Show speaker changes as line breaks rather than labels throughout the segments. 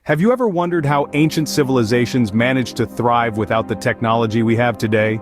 Have you ever wondered how ancient civilizations managed to thrive without the technology we have today?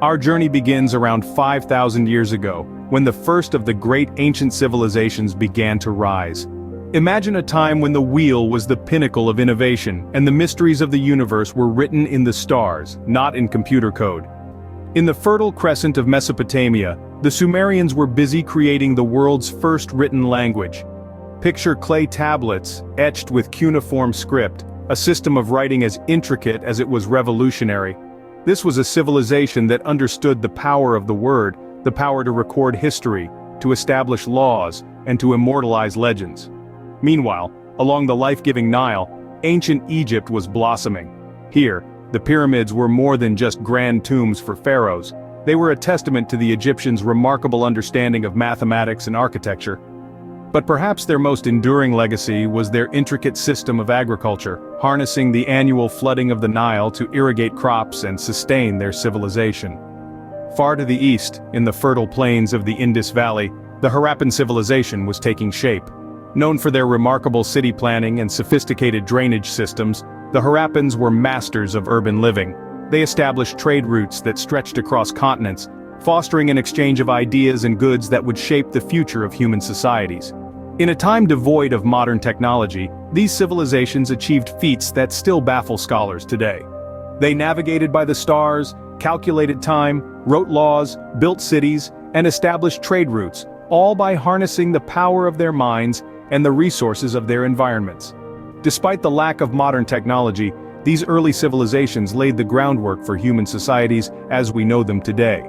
Our journey begins around 5,000 years ago, when the first of the great ancient civilizations began to rise. Imagine a time when the wheel was the pinnacle of innovation, and the mysteries of the universe were written in the stars, not in computer code. In the Fertile Crescent of Mesopotamia, the Sumerians were busy creating the world's first written language. Picture clay tablets, etched with cuneiform script, a system of writing as intricate as it was revolutionary. This was a civilization that understood the power of the word, the power to record history, to establish laws, and to immortalize legends. Meanwhile, along the life-giving Nile, ancient Egypt was blossoming. Here, the pyramids were more than just grand tombs for pharaohs. They were a testament to the Egyptians' remarkable understanding of mathematics and architecture. But perhaps their most enduring legacy was their intricate system of agriculture, harnessing the annual flooding of the Nile to irrigate crops and sustain their civilization. Far to the east, in the fertile plains of the Indus Valley, the Harappan civilization was taking shape. Known for their remarkable city planning and sophisticated drainage systems, the Harappans were masters of urban living. They established trade routes that stretched across continents, fostering an exchange of ideas and goods that would shape the future of human societies. In a time devoid of modern technology, these civilizations achieved feats that still baffle scholars today. They navigated by the stars, calculated time, wrote laws, built cities, and established trade routes, all by harnessing the power of their minds and the resources of their environments. Despite the lack of modern technology, these early civilizations laid the groundwork for human societies as we know them today.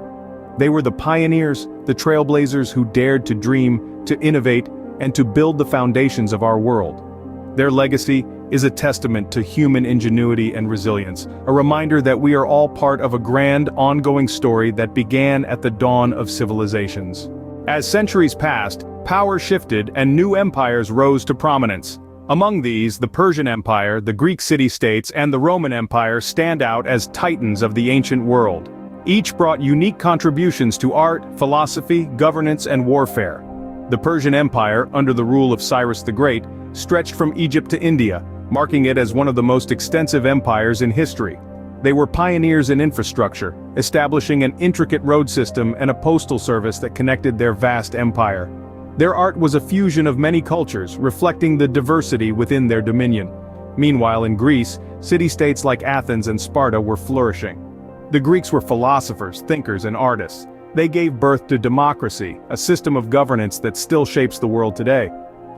They were the pioneers, the trailblazers who dared to dream, to innovate, and to build the foundations of our world. Their legacy is a testament to human ingenuity and resilience, a reminder that we are all part of a grand, ongoing story that began at the dawn of civilizations. As centuries passed, power shifted and new empires rose to prominence. Among these, the Persian Empire, the Greek city-states, and the Roman Empire stand out as titans of the ancient world. Each brought unique contributions to art, philosophy, governance, and warfare. The Persian Empire, under the rule of Cyrus the Great, stretched from Egypt to India, marking it as one of the most extensive empires in history. They were pioneers in infrastructure, establishing an intricate road system and a postal service that connected their vast empire. Their art was a fusion of many cultures, reflecting the diversity within their dominion. Meanwhile, in Greece, city-states like Athens and Sparta were flourishing. The Greeks were philosophers, thinkers, and artists. They gave birth to democracy, a system of governance that still shapes the world today.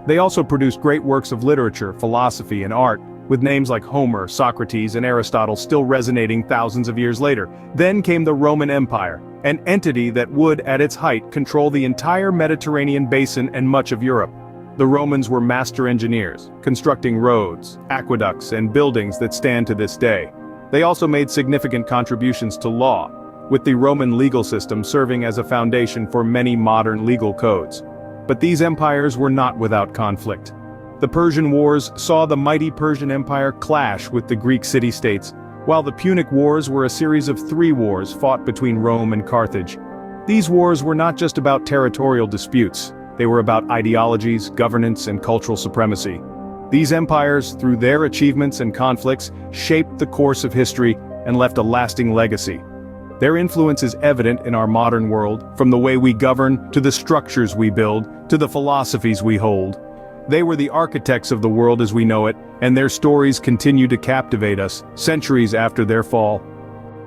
They also produced great works of literature, philosophy, and art, with names like Homer, Socrates, and Aristotle still resonating thousands of years later. Then came the Roman Empire, an entity that would, at its height, control the entire Mediterranean basin and much of Europe. The Romans were master engineers, constructing roads, aqueducts, and buildings that stand to this day. They also made significant contributions to law, with the Roman legal system serving as a foundation for many modern legal codes. But these empires were not without conflict. The Persian Wars saw the mighty Persian Empire clash with the Greek city-states, while the Punic Wars were a series of 3 wars fought between Rome and Carthage. These wars were not just about territorial disputes, they were about ideologies, governance, and cultural supremacy. These empires, through their achievements and conflicts, shaped the course of history and left a lasting legacy. Their influence is evident in our modern world, from the way we govern, to the structures we build, to the philosophies we hold. They were the architects of the world as we know it, and their stories continue to captivate us, centuries after their fall.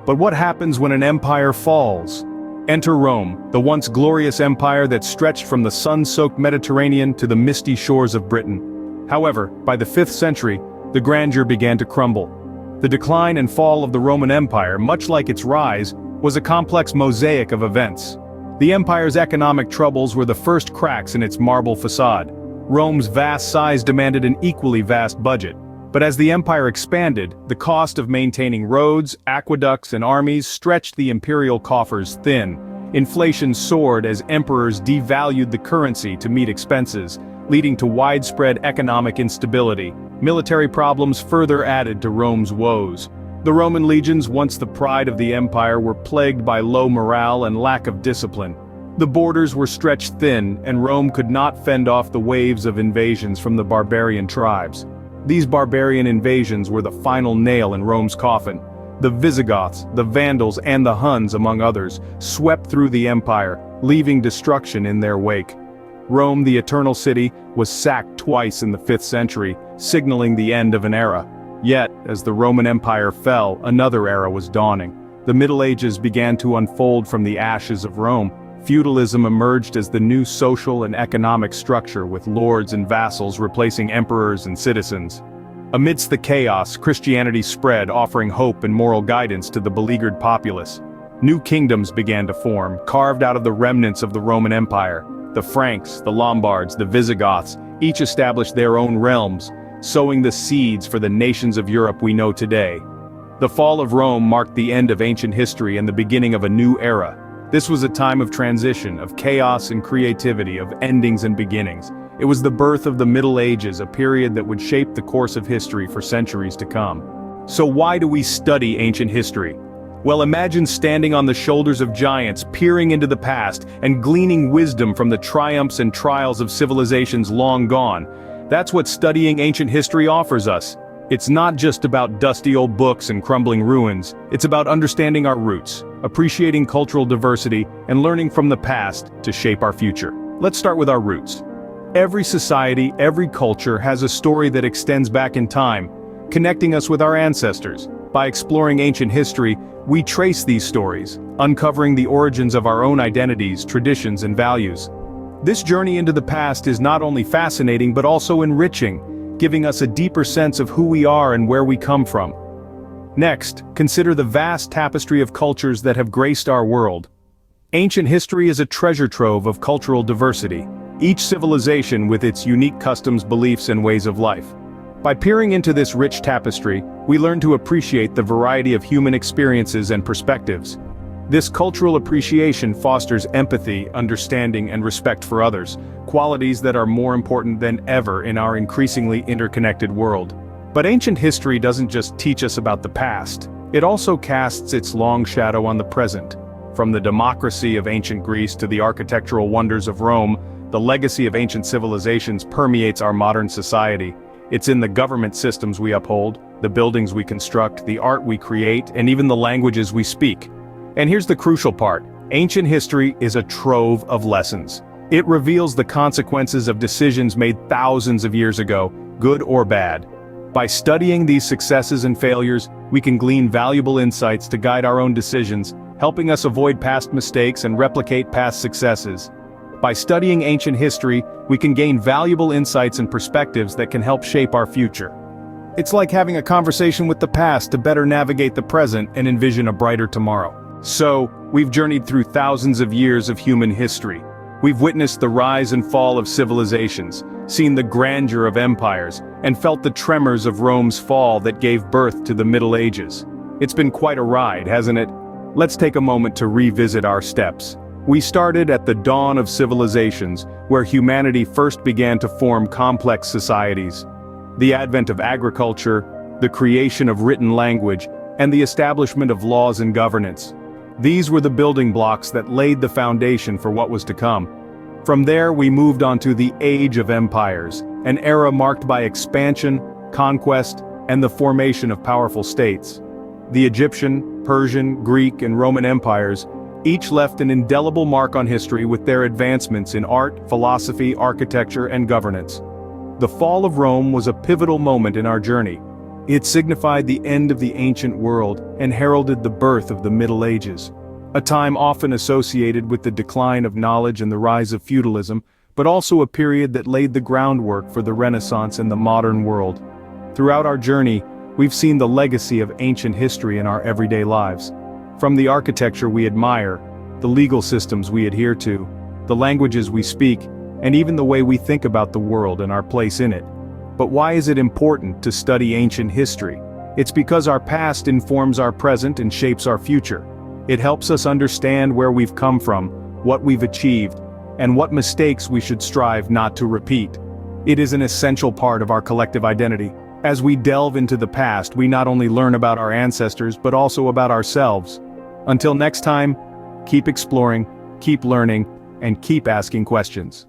But what happens when an empire falls? Enter Rome, the once glorious empire that stretched from the sun-soaked Mediterranean to the misty shores of Britain. However, by the 5th century, the grandeur began to crumble. The decline and fall of the Roman Empire, much like its rise, was a complex mosaic of events. The empire's economic troubles were the first cracks in its marble facade. Rome's vast size demanded an equally vast budget. But as the empire expanded, the cost of maintaining roads, aqueducts, and armies stretched the imperial coffers thin. Inflation soared as emperors devalued the currency to meet expenses, leading to widespread economic instability. Military problems further added to Rome's woes. The Roman legions, once the pride of the empire, were plagued by low morale and lack of discipline. The borders were stretched thin, and Rome could not fend off the waves of invasions from the barbarian tribes. These barbarian invasions were the final nail in Rome's coffin. The Visigoths, the Vandals, and the Huns, among others, swept through the empire, leaving destruction in their wake. Rome, the Eternal City, was sacked twice in the 5th century, signaling the end of an era. Yet, as the Roman Empire fell, another era was dawning. The Middle Ages began to unfold from the ashes of Rome. Feudalism emerged as the new social and economic structure, with lords and vassals replacing emperors and citizens. Amidst the chaos, Christianity spread, offering hope and moral guidance to the beleaguered populace. New kingdoms began to form, carved out of the remnants of the Roman Empire. The Franks, the Lombards, the Visigoths, each established their own realms, sowing the seeds for the nations of Europe we know today. The fall of Rome marked the end of ancient history and the beginning of a new era. This was a time of transition, of chaos and creativity, of endings and beginnings. It was the birth of the Middle Ages, a period that would shape the course of history for centuries to come. So why do we study ancient history? Well, imagine standing on the shoulders of giants, peering into the past, and gleaning wisdom from the triumphs and trials of civilizations long gone. That's what studying ancient history offers us. It's not just about dusty old books and crumbling ruins. It's about understanding our roots, appreciating cultural diversity, and learning from the past to shape our future. Let's start with our roots. Every society, every culture has a story that extends back in time, connecting us with our ancestors. By exploring ancient history, we trace these stories, uncovering the origins of our own identities, traditions, and values. This journey into the past is not only fascinating but also enriching, giving us a deeper sense of who we are and where we come from. Next, consider the vast tapestry of cultures that have graced our world. Ancient history is a treasure trove of cultural diversity, each civilization with its unique customs, beliefs, and ways of life. By peering into this rich tapestry, we learn to appreciate the variety of human experiences and perspectives. This cultural appreciation fosters empathy, understanding, and respect for others, qualities that are more important than ever in our increasingly interconnected world. But ancient history doesn't just teach us about the past, it also casts its long shadow on the present. From the democracy of ancient Greece to the architectural wonders of Rome, the legacy of ancient civilizations permeates our modern society. It's in the government systems we uphold, the buildings we construct, the art we create, and even the languages we speak. And here's the crucial part: ancient history is a trove of lessons. It reveals the consequences of decisions made thousands of years ago, good or bad. By studying these successes and failures, we can glean valuable insights to guide our own decisions, helping us avoid past mistakes and replicate past successes. By studying ancient history, we can gain valuable insights and perspectives that can help shape our future. It's like having a conversation with the past to better navigate the present and envision a brighter tomorrow. So, we've journeyed through thousands of years of human history. We've witnessed the rise and fall of civilizations, seen the grandeur of empires, and felt the tremors of Rome's fall that gave birth to the Middle Ages. It's been quite a ride, hasn't it? Let's take a moment to revisit our steps. We started at the dawn of civilizations, where humanity first began to form complex societies. The advent of agriculture, the creation of written language, and the establishment of laws and governance. These were the building blocks that laid the foundation for what was to come. From there we moved on to the Age of Empires, an era marked by expansion, conquest, and the formation of powerful states. The Egyptian, Persian, Greek, and Roman empires each left an indelible mark on history with their advancements in art, philosophy, architecture, and governance. The fall of Rome was a pivotal moment in our journey. It signified the end of the ancient world and heralded the birth of the Middle Ages, a time often associated with the decline of knowledge and the rise of feudalism, but also a period that laid the groundwork for the Renaissance and the modern world. Throughout our journey, we've seen the legacy of ancient history in our everyday lives. From the architecture we admire, the legal systems we adhere to, the languages we speak, and even the way we think about the world and our place in it. But why is it important to study ancient history? It's because our past informs our present and shapes our future. It helps us understand where we've come from, what we've achieved, and what mistakes we should strive not to repeat. It is an essential part of our collective identity. As we delve into the past, we not only learn about our ancestors but also about ourselves. Until next time, keep exploring, keep learning, and keep asking questions.